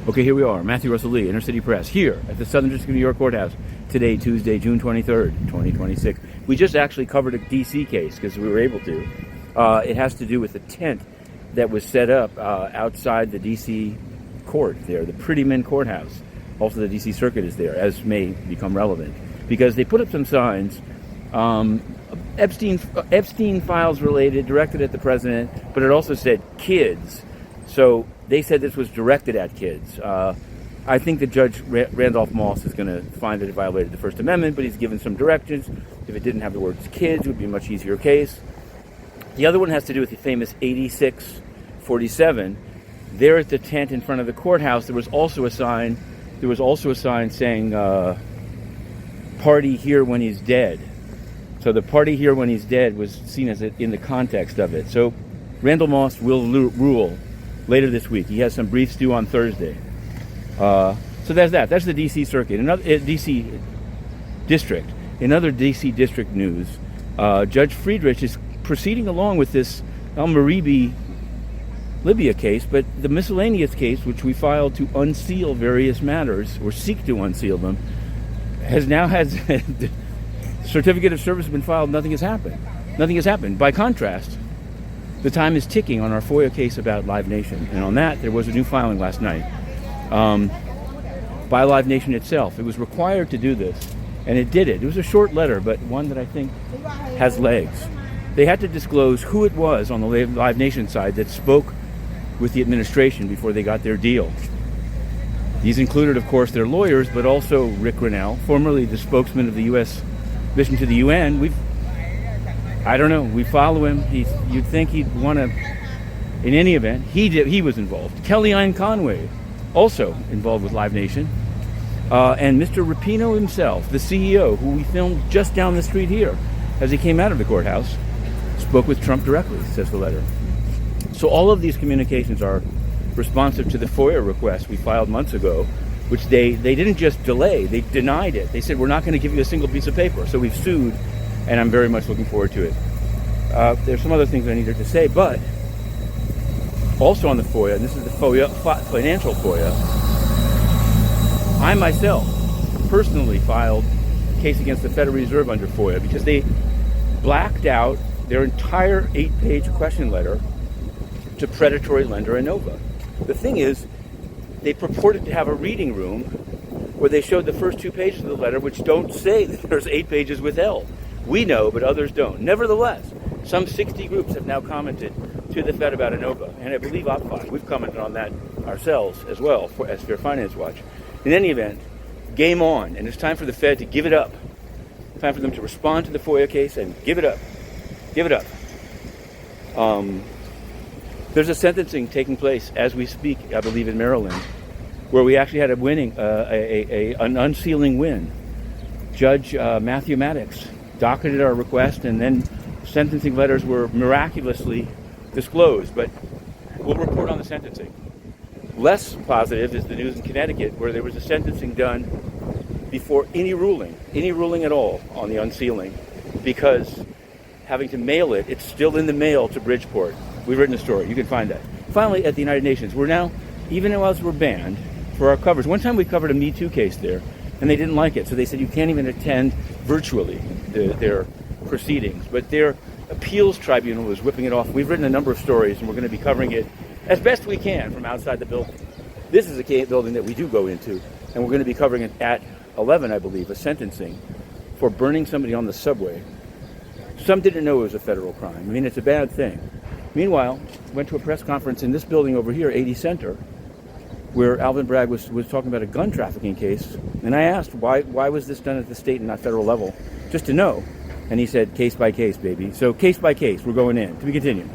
Okay, here we are, Matthew Russell Lee, Inner City Press, here at the Southern District of New York Courthouse, today, Tuesday, June 23rd, 2026. We just actually covered a D.C. case, because we were able to. It has to do with the tent that was set up outside the D.C. court there, the Pretty Men Courthouse. Also, the D.C. Circuit is there, as may become relevant, because they put up some signs, Epstein files related, directed at the president, but it also said kids. So they said this was directed at kids. I think that Judge Randolph Moss is going to find that it violated the First Amendment, but he's given some directions. If it didn't have the words kids, it would be a much easier case. The other one has to do with the famous 8647. There at the tent in front of the courthouse, there was also a sign saying, party here when he's dead. So the party here when he's dead was seen as in the context of it. So Randall Moss will rule later this week. He has some briefs due on Thursday. So that's that. That's the D.C. Circuit. Another D.C. District. In other D.C. District news, Judge Friedrich is proceeding along with this al-Maribi Libya case, but the miscellaneous case, which we filed to unseal various matters, or seek to unseal them, has now had the certificate of service has been filed. Nothing has happened. Nothing has happened. By contrast, the time is ticking on our FOIA case about Live Nation, and on that there was a new filing last night by Live Nation itself. It was required to do this, and it did it. It was a short letter, but one that I think has legs. They had to disclose who it was on the Live Nation side that spoke with the administration before they got their deal. These included, of course, their lawyers, but also Rick Grinnell, formerly the spokesman of the U.S. mission to the UN. I don't know. We follow him. You'd think he'd want to. In any event, he was involved. Kellyanne Conway, also involved with Live Nation, and Mr. Rapino himself, the CEO, who we filmed just down the street here, as he came out of the courthouse, spoke with Trump directly, says the letter. So all of these communications are responsive to the FOIA request we filed months ago, which they didn't just delay, they denied it. They said, we're not going to give you a single piece of paper. So we've sued, and I'm very much looking forward to it. There's some other things I needed to say, but also on the FOIA, and this is the FOIA, financial FOIA, I myself personally filed a case against the Federal Reserve under FOIA because they blacked out their entire 8-page question letter to predatory lender Enova. The thing is, they purported to have a reading room where they showed the first 2 pages of the letter, which don't say that there's 8 pages withheld. We know, but others don't. Nevertheless, some 60 groups have now commented to the Fed about Enova, and I believe OpFi. We've commented on that ourselves as well as Fair Finance Watch. In any event, game on, and it's time for the Fed to give it up. Time for them to respond to the FOIA case and give it up. Give it up. There's a sentencing taking place as we speak, I believe, in Maryland, where we actually had an unsealing win. Judge Matthew Maddox docketed our request, and then sentencing letters were miraculously disclosed. But we'll report on the sentencing. Less positive is the news in Connecticut, where there was a sentencing done before any ruling at all on the unsealing, because having to mail it, it's still in the mail to Bridgeport. We've written a story. You can find that. Finally, at the United Nations, we're now, even as we're banned for our coverage. One time we covered a Me Too case there, and they didn't like it. So they said you can't even attend virtually their proceedings. But their appeals tribunal is whipping it off. We've written a number of stories, and we're going to be covering it as best we can from outside the building. This is a building that we do go into, and we're going to be covering it at 11, I believe, a sentencing for burning somebody on the subway. Some didn't know it was a federal crime. I mean, it's a bad thing. Meanwhile, went to a press conference in this building over here, 80 Center, where Alvin Bragg was talking about a gun trafficking case. And I asked, why was this done at the state and not federal level? Just to know. And he said, case by case, baby. So case by case, we're going in. To be continued.